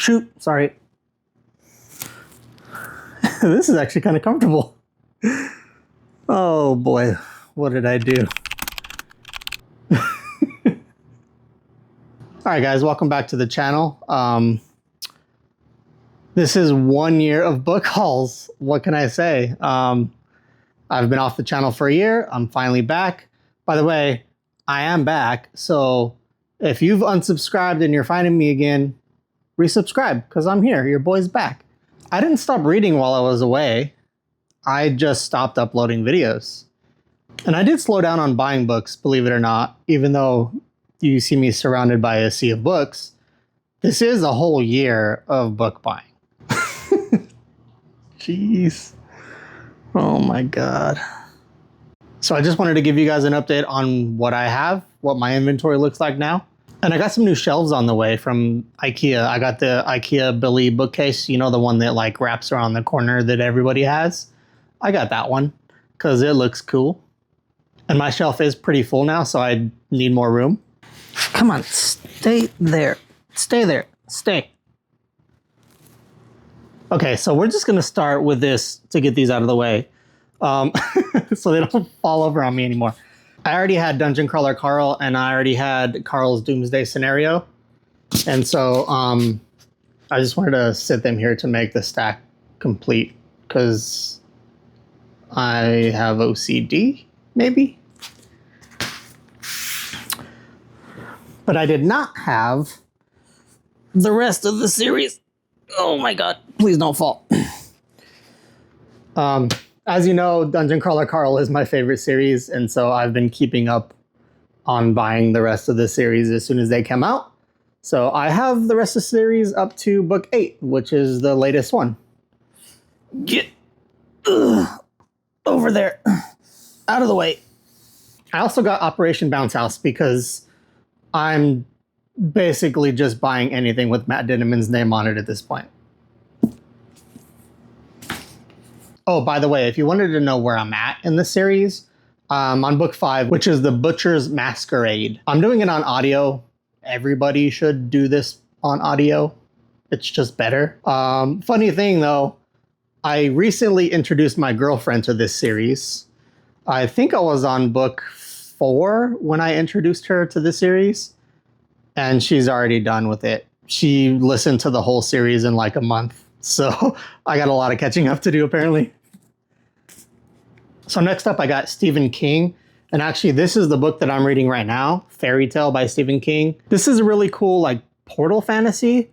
Shoot, sorry. This is actually kind of comfortable. Oh boy, what did I do? Alright guys, welcome back to the channel. This is 1 year of book hauls. What can I say? I've been off the channel for a year. I'm finally back. By the way, I am back, so if you've unsubscribed and you're finding me again, resubscribe, because I'm here. Your boy's back. I didn't stop reading while I was away. I just stopped uploading videos. And I did slow down on buying books, believe it or not, even though you see me surrounded by a sea of books. This is a whole year of book buying. Jeez. Oh my God. So I just wanted to give you guys an update on what I have, what my inventory looks like now. And I got some new shelves on the way from IKEA. I got the IKEA Billy bookcase, you know, the one that like wraps around the corner that everybody has. I got that one because it looks cool. And my shelf is pretty full now, so I need more room. Come on, stay there. Stay there. Stay. Okay, so we're just going to start with this to get these out of the way. So they don't fall over on me anymore. I already had Dungeon Crawler Carl, and I already had Carl's Doomsday Scenario. And so I just wanted to sit them here to make the stack complete, because I have OCD, maybe? But I did not have the rest of the series. Oh my God, please don't fall. As you know, Dungeon Crawler Carl is my favorite series, and so I've been keeping up on buying the rest of the series as soon as they come out. So I have the rest of the series up to book 8, which is the latest one. Get over there. Out of the way. I also got Operation Bounce House because I'm basically just buying anything with Matt Dinniman's name on it at this point. Oh, by the way, if you wanted to know where I'm at in the series, on book 5, which is The Butcher's Masquerade. I'm doing it on audio. Everybody should do this on audio. It's just better. Funny thing though, I recently introduced my girlfriend to this series. I think I was on book 4 when I introduced her to this series, and she's already done with it. She listened to the whole series in like a month. So I got a lot of catching up to do apparently. So next up I got Stephen King. And actually this is the book that I'm reading right now, Fairy Tale by Stephen King. This is a really cool like portal fantasy.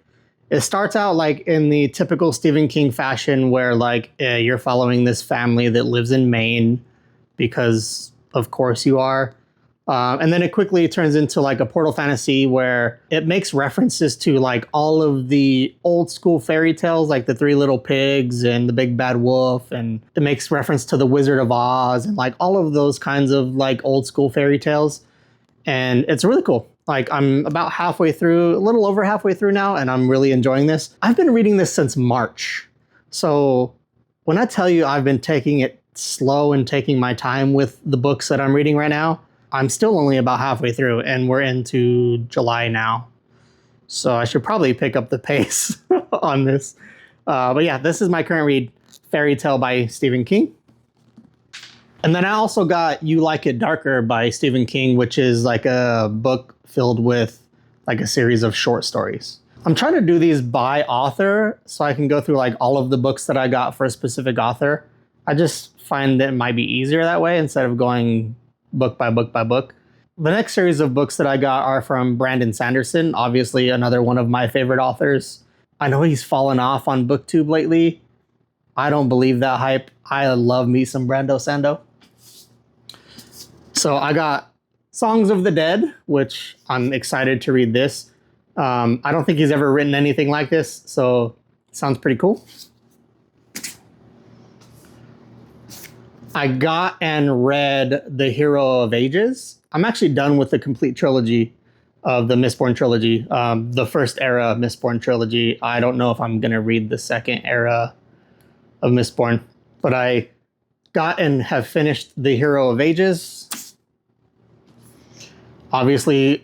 It starts out like in the typical Stephen King fashion where like you're following this family that lives in Maine because of course you are. And then it quickly turns into like a portal fantasy where it makes references to like all of the old school fairy tales, like the Three Little Pigs and the Big Bad Wolf. And it makes reference to the Wizard of Oz and like all of those kinds of like old school fairy tales. And it's really cool. Like I'm about halfway through, a little over halfway through now, and I'm really enjoying this. I've been reading this since March. So when I tell you I've been taking it slow and taking my time with the books that I'm reading right now, I'm still only about halfway through, and we're into July now. So I should probably pick up the pace on this. But yeah, this is my current read, Fairy Tale by Stephen King. And then I also got You Like It Darker by Stephen King, which is like a book filled with like a series of short stories. I'm trying to do these by author so I can go through like all of the books that I got for a specific author. I just find that it might be easier that way instead of going book by book by book. The next series of books that I got are from Brandon Sanderson, obviously another one of my favorite authors. I know he's fallen off on Booktube lately. I don't believe that hype. I love me some Brando Sando. So I got Songs of the Dead, which I'm excited to read this. I don't think he's ever written anything like this, so it sounds pretty cool. I got and read The Hero of Ages. I'm actually done with the complete trilogy of the Mistborn trilogy, the first era Mistborn trilogy. I don't know if I'm going to read the second era of Mistborn, but I got and have finished The Hero of Ages. Obviously,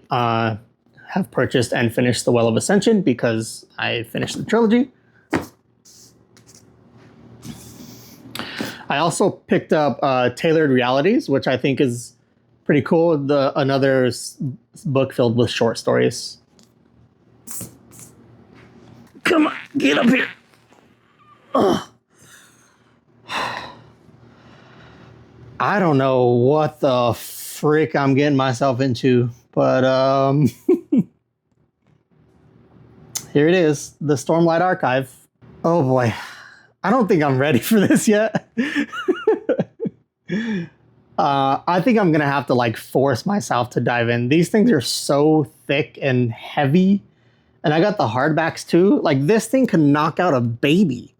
have purchased and finished The Well of Ascension because I finished the trilogy. I also picked up Tailored Realities, which I think is pretty cool. Another book filled with short stories. Come on, get up here. Ugh. I don't know what the frick I'm getting myself into, but here it is, the Stormlight Archive. Oh boy, I don't think I'm ready for this yet. I think I'm gonna have to like force myself to dive in. These things are so thick and heavy, and I got the hardbacks too. Like this thing can knock out a baby.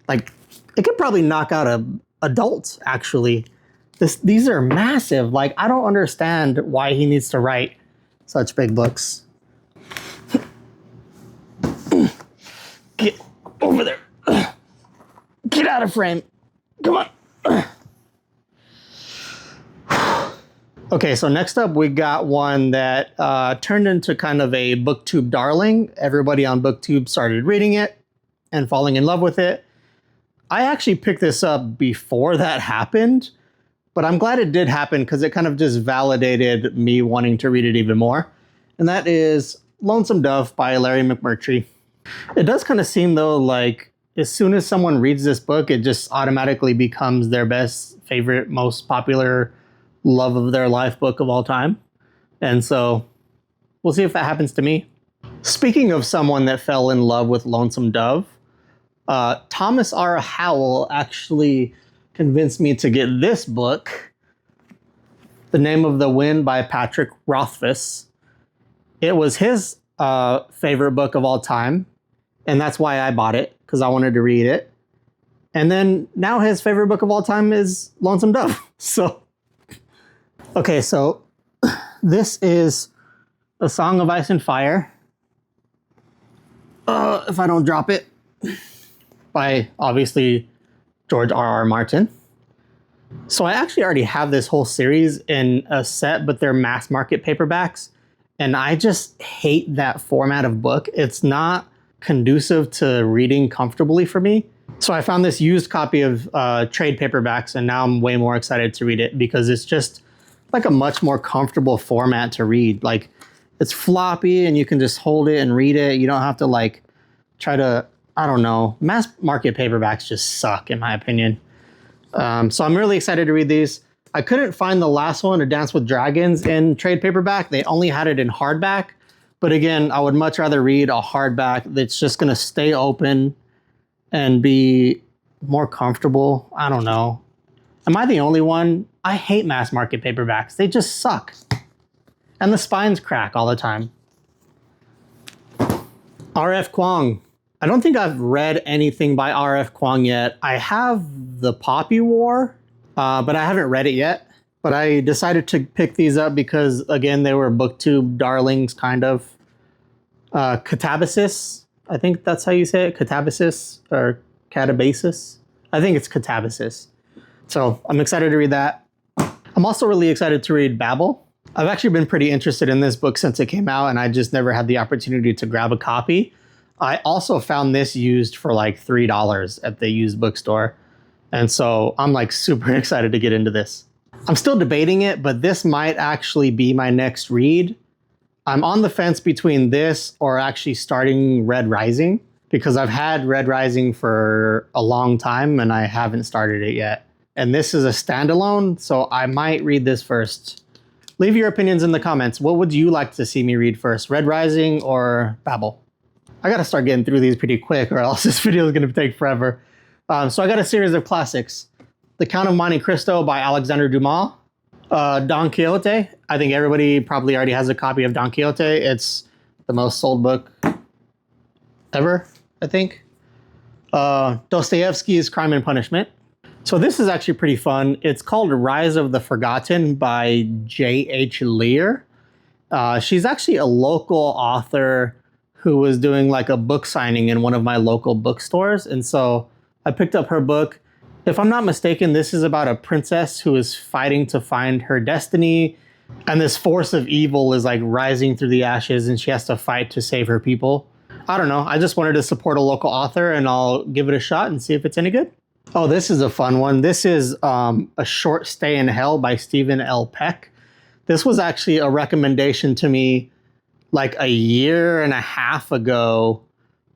Like it could probably knock out adults actually. These are massive. Like, I don't understand why he needs to write such big books. Get over there. Get out of frame. Come on. Okay, so next up we got one that turned into kind of a Booktube darling. Everybody on Booktube started reading it and falling in love with it. I actually picked this up before that happened. But I'm glad it did happen because it kind of just validated me wanting to read it even more. And that is Lonesome Dove by Larry McMurtry. It does kind of seem though like as soon as someone reads this book, it just automatically becomes their best, favorite, most popular, love of their life book of all time. And so we'll see if that happens to me. Speaking of someone that fell in love with Lonesome Dove, Thomas R. Howell actually convinced me to get this book, The Name of the Wind by Patrick Rothfuss. It was his favorite book of all time, and that's why I bought it, because I wanted to read it. And then now his favorite book of all time is Lonesome Dove. So, okay, so this is A Song of Ice and Fire. If I don't drop it, by obviously George R.R. Martin. So I actually already have this whole series in a set, but they're mass market paperbacks. And I just hate that format of book. It's not conducive to reading comfortably for me. So I found this used copy of trade paperbacks, and now I'm way more excited to read it because it's just like a much more comfortable format to read. Like it's floppy and you can just hold it and read it. You don't have to like try to, I don't know, mass market paperbacks just suck in my opinion. So I'm really excited to read these. I couldn't find the last one, A Dance with Dragons, in trade paperback. They only had it in hardback. But again, I would much rather read a hardback that's just going to stay open and be more comfortable. I don't know. Am I the only one? I hate mass market paperbacks. They just suck. And the spines crack all the time. R.F. Kuang. I don't think I've read anything by R.F. Kuang yet. I have The Poppy War, but I haven't read it yet. But I decided to pick these up because, again, they were Booktube darlings, kind of. Catabasis, I think that's how you say it. Catabasis or Catabasis. I think it's Catabasis. So I'm excited to read that. I'm also really excited to read Babel. I've actually been pretty interested in this book since it came out, and I just never had the opportunity to grab a copy. I also found this used for like $3 at the used bookstore. And so I'm like super excited to get into this. I'm still debating it, but this might actually be my next read. I'm on the fence between this or actually starting Red Rising, because I've had Red Rising for a long time and I haven't started it yet. And this is a standalone, so I might read this first. Leave your opinions in the comments. What would you like to see me read first, Red Rising or Babel? I gotta start getting through these pretty quick or else this video is gonna take forever. So I got a series of classics. The Count of Monte Cristo by Alexander Dumas. Don Quixote. I think everybody probably already has a copy of Don Quixote. It's the most sold book ever, I think. Dostoevsky's Crime and Punishment. So this is actually pretty fun. It's called Rise of the Forgotten by J.H. Lear. She's actually a local author who was doing like a book signing in one of my local bookstores. And so I picked up her book. If I'm not mistaken, this is about a princess who is fighting to find her destiny And this force of evil is like rising through the ashes and she has to fight to save her people. I don't know. I just wanted to support a local author and I'll give it a shot and see if it's any good. Oh, this is a fun one. This is A Short Stay in Hell by Stephen L. Peck. This was actually a recommendation to me like a year and a half ago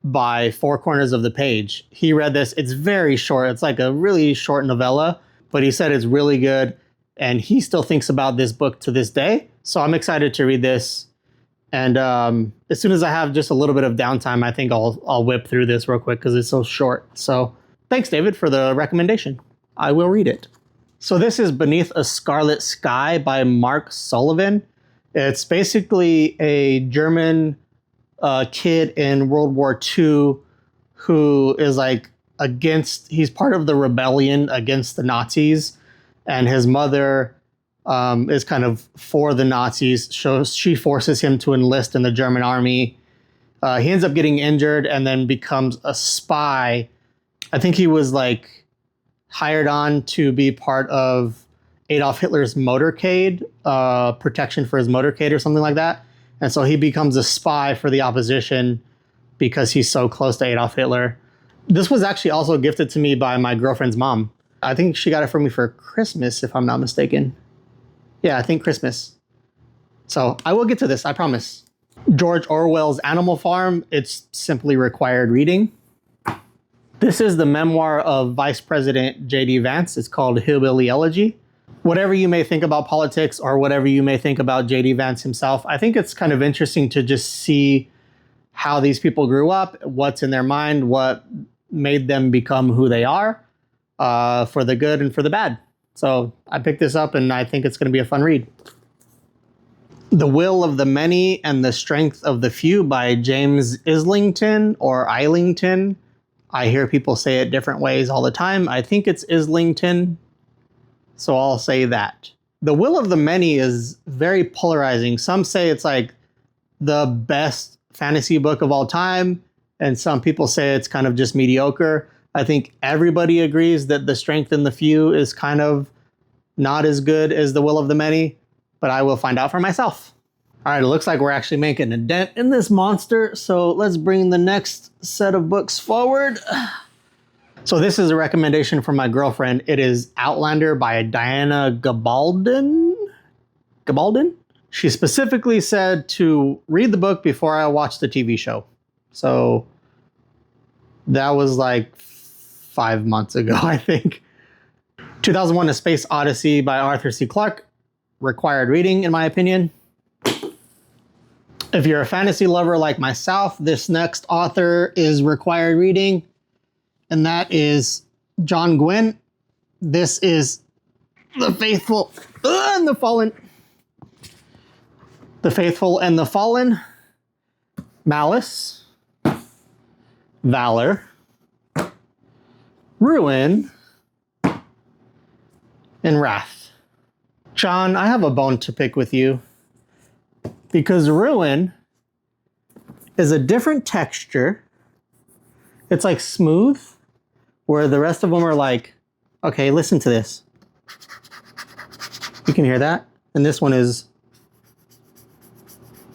by Four Corners of the Page. He read this. It's very short. It's like a really short novella, but he said it's really good. And he still thinks about this book to this day. So I'm excited to read this. And as soon as I have just a little bit of downtime, I think I'll whip through this real quick because it's so short. So thanks, David, for the recommendation. I will read it. So this is Beneath a Scarlet Sky by Mark Sullivan. It's basically a German kid in World War II who is like he's part of the rebellion against the Nazis. And his mother is kind of for the Nazis. So she forces him to enlist in the German army. He ends up getting injured and then becomes a spy. I think he was like hired on to be part of Adolf Hitler's motorcade, protection for his motorcade or something like that. And so he becomes a spy for the opposition because he's so close to Adolf Hitler. This was actually also gifted to me by my girlfriend's mom. I think she got it for me for Christmas, if I'm not mistaken. Yeah, I think Christmas. So I will get to this, I promise. George Orwell's Animal Farm. It's simply required reading. This is the memoir of Vice President J.D. Vance. It's called Hillbilly Elegy. Whatever you may think about politics or whatever you may think about J.D. Vance himself, I think it's kind of interesting to just see how these people grew up, what's in their mind, what made them become who they are. For the good and for the bad. So I picked this up and I think it's going to be a fun read. The Will of the Many and the Strength of the Few by James Islington or Islington. I hear people say it different ways all the time. I think it's Islington, so I'll say that. The Will of the Many is very polarizing. Some say it's like the best fantasy book of all time, and some people say it's kind of just mediocre. I think everybody agrees that The Strength in the Few is kind of not as good as The Will of the Many, but I will find out for myself. All right, it looks like we're actually making a dent in this monster, so let's bring the next set of books forward. So this is a recommendation from my girlfriend. It is Outlander by Diana Gabaldon. Gabaldon? She specifically said to read the book before I watch the TV show. So that was like 5 months ago, I think. 2001: A Space Odyssey by Arthur C. Clarke. Required reading, in my opinion. If you're a fantasy lover like myself, this next author is required reading, and that is John Gwynne. This is The Faithful and the Fallen. The Faithful and the Fallen. Malice. Valor. Ruin, and Wrath. John, I have a bone to pick with you because Ruin is a different texture. It's like smooth, where the rest of them are like, okay, listen to this. You can hear that? And this one is,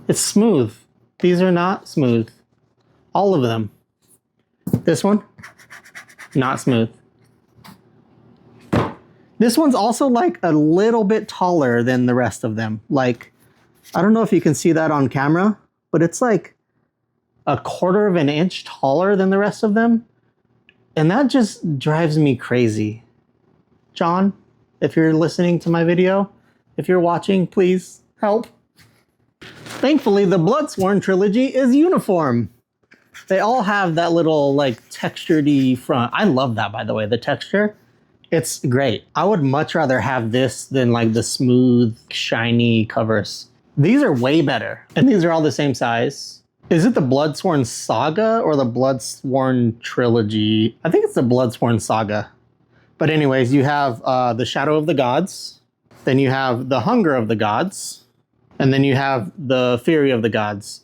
it's smooth. These are not smooth. All of them. This one, not smooth. This one's also like a little bit taller than the rest of them. Like, I don't know if you can see that on camera, but it's like a 1/4 of an inch taller than the rest of them. And that just drives me crazy. John, if you're listening to my video, if you're watching, please help. Thankfully, the Bloodsworn trilogy is uniform. They all have that little like textured-y front. I love that, by the way, the texture. It's great. I would much rather have this than like the smooth, shiny covers. These are way better. And these are all the same size. Is it the Bloodsworn Saga or the Bloodsworn Trilogy? I think it's the Bloodsworn Saga. But anyways, you have the Shadow of the Gods. Then you have the Hunger of the Gods. And then you have the Fury of the Gods.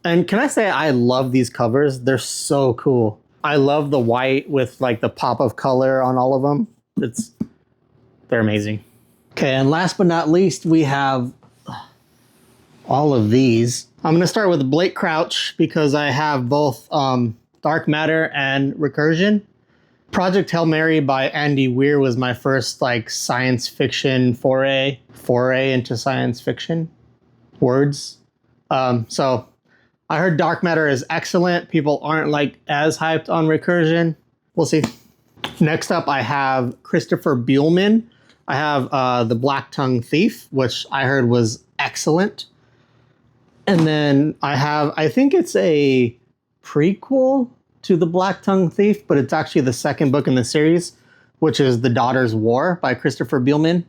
And can I say I love these covers? They're so cool. I love the white with like the pop of color on all of them. They're amazing. Okay, and last but not least, we have all of these. I'm going to start with Blake Crouch because I have both Dark Matter and Recursion. Project Hail Mary by Andy Weir was my first like science fiction foray into science fiction words. So I heard Dark Matter is excellent. People aren't like as hyped on Recursion. We'll see. Next up, I have Christopher Buehlman. I have The Black Tongue Thief, which I heard was excellent. And then I think it's a prequel to The Black Tongue Thief, but it's actually the second book in the series, which is The Daughter's War by Christopher Buehlman.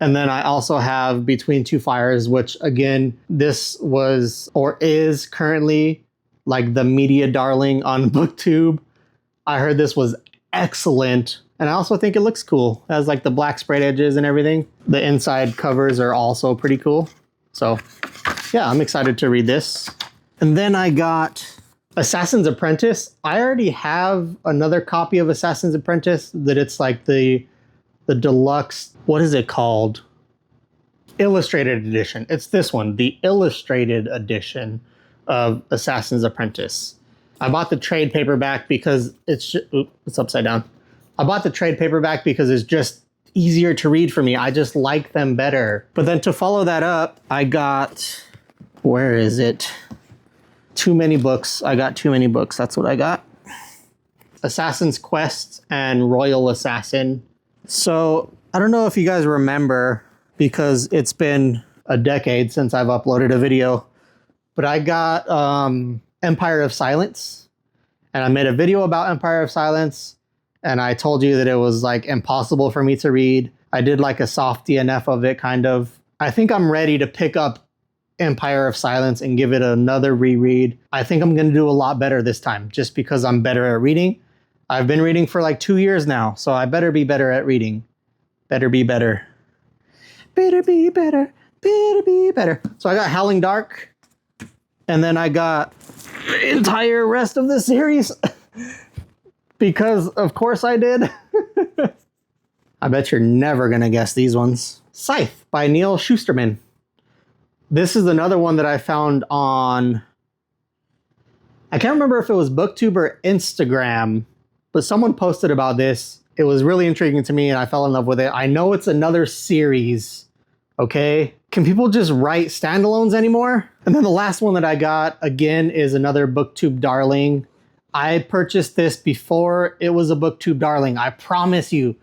And then I also have Between Two Fires, which again, this was or is currently like the media darling on Booktube. I heard this was excellent. And I also think it looks cool. It has like the black sprayed edges and everything. The inside covers are also pretty cool. So yeah, I'm excited to read this. And then I got Assassin's Apprentice. I already have another copy of Assassin's Apprentice that it's like the deluxe, what is it called? Illustrated edition. It's this one, the illustrated edition of Assassin's Apprentice. I bought the trade paperback because it's upside down. I bought the trade paperback because it's just easier to read for me. I just like them better. But then to follow that up, I got, where is it? Too many books. I got too many books. That's what I got. Assassin's Quest and Royal Assassin. So I don't know if you guys remember because it's been a decade since I've uploaded a video, but I got Empire of Silence and I made a video about Empire of Silence and I told you that it was like impossible for me to read. I did like a soft DNF of it kind of. I think I'm ready to pick up Empire of Silence and give it another reread. I think I'm going to do a lot better this time just because I'm better at reading. I've been reading for like 2 years now, so I better be better at reading. Better be better. Better be better. Better be better. So I got Howling Dark, and then I got the entire rest of the series because of course I did. I bet you're never going to guess these ones. Scythe by Neil Shusterman. This is another one that I found on, I can't remember if it was Booktube or Instagram, but someone posted about this. It was really intriguing to me and I fell in love with it. I know it's another series, okay? Can people just write standalones anymore? And then the last one that I got, again, is another Booktube darling. I purchased this before it was a Booktube darling. I promise you,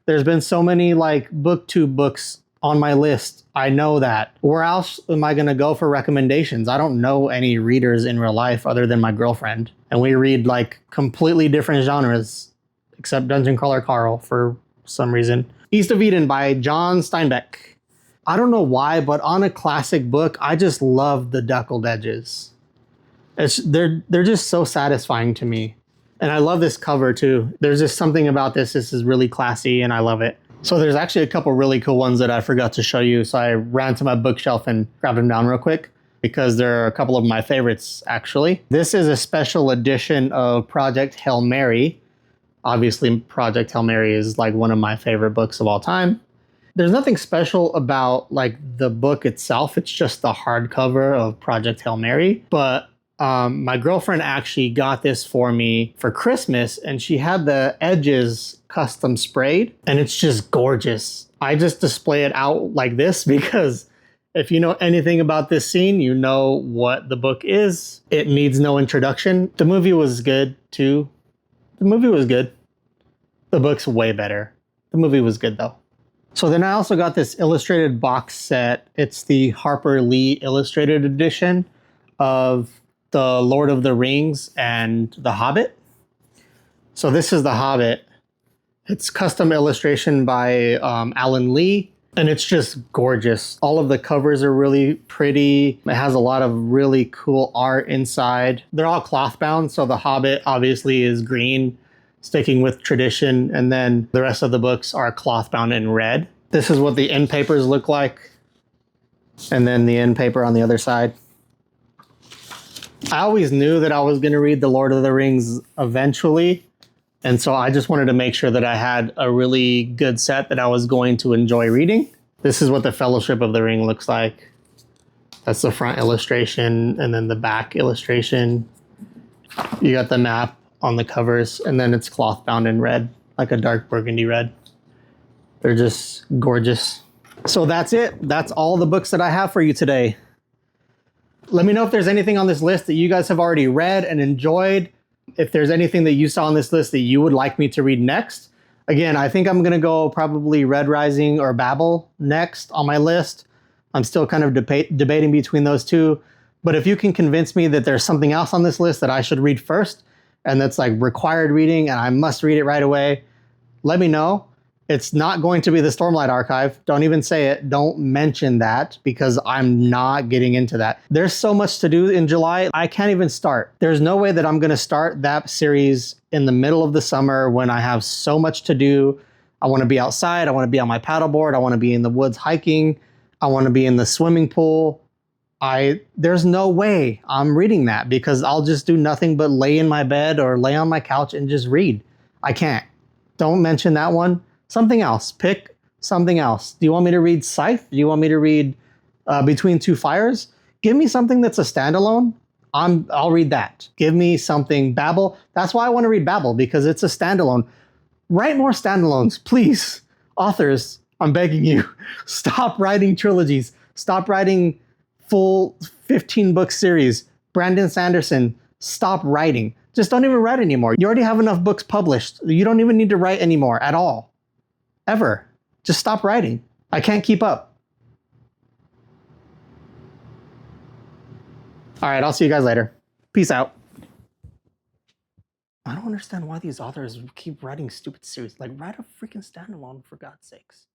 there's been so many like Booktube books on my list. I know that. Where else am I going to go for recommendations? I don't know any readers in real life other than my girlfriend. And we read like completely different genres, except Dungeon Crawler Carl for some reason. East of Eden by John Steinbeck. I don't know why, but on a classic book, I just love the deckled edges. They're just so satisfying to me. And I love this cover too. There's just something about this. This is really classy and I love it. So there's actually a couple really cool ones that I forgot to show you. So I ran to my bookshelf and grabbed them down real quick because they're a couple of my favorites, actually. This is a special edition of Project Hail Mary. Obviously, Project Hail Mary is like one of my favorite books of all time. There's nothing special about like the book itself. It's just the hardcover of Project Hail Mary. But my girlfriend actually got this for me for Christmas and she had the edges custom sprayed and it's just gorgeous. I just display it out like this because if you know anything about this scene, you know what the book is. It needs no introduction. The movie was good too. The movie was good. The book's way better. The movie was good though. So then I also got this illustrated box set. It's the Harper Lee illustrated edition of The Lord of the Rings and The Hobbit. So this is The Hobbit. It's custom illustration by Alan Lee, and it's just gorgeous. All of the covers are really pretty. It has a lot of really cool art inside. They're all cloth bound, so The Hobbit obviously is green, sticking with tradition, and then the rest of the books are cloth bound in red. This is what the end papers look like, and then the end paper on the other side. I always knew that I was going to read The Lord of the Rings eventually, and so I just wanted to make sure that I had a really good set that I was going to enjoy reading. This is what the Fellowship of the Ring looks like. That's the front illustration, and then the back illustration. You got the map on the covers, and then it's cloth bound in red, like a dark burgundy red. They're just gorgeous. So that's it. That's all the books that I have for you today. Let me know if there's anything on this list that you guys have already read and enjoyed. If there's anything that you saw on this list that you would like me to read next. Again, I think I'm going to go probably Red Rising or Babel next on my list. I'm still kind of debating between those two. But if you can convince me that there's something else on this list that I should read first, and that's like required reading and I must read it right away, let me know. It's not going to be the Stormlight Archive. Don't even say it. Don't mention that, because I'm not getting into that. There's so much to do in July. I can't even start. There's no way that I'm going to start that series in the middle of the summer when I have so much to do. I want to be outside. I want to be on my paddleboard. I want to be in the woods hiking. I want to be in the swimming pool. There's no way I'm reading that, because I'll just do nothing but lay in my bed or lay on my couch and just read. I can't. Don't mention that one. Something else. Pick something else. Do you want me to read Scythe? Do you want me to read Between Two Fires? Give me something that's a standalone. I'll read that. Give me something. Babel. That's why I want to read Babel, because it's a standalone. Write more standalones, please. Authors, I'm begging you. Stop writing trilogies. Stop writing full 15-book series. Brandon Sanderson, stop writing. Just don't even write anymore. You already have enough books published. You don't even need to write anymore at all. Ever. Just stop writing. I can't keep up. All right, I'll see you guys later. Peace out. I don't understand why these authors keep writing stupid series. Like, write a freaking standalone, for God's sakes.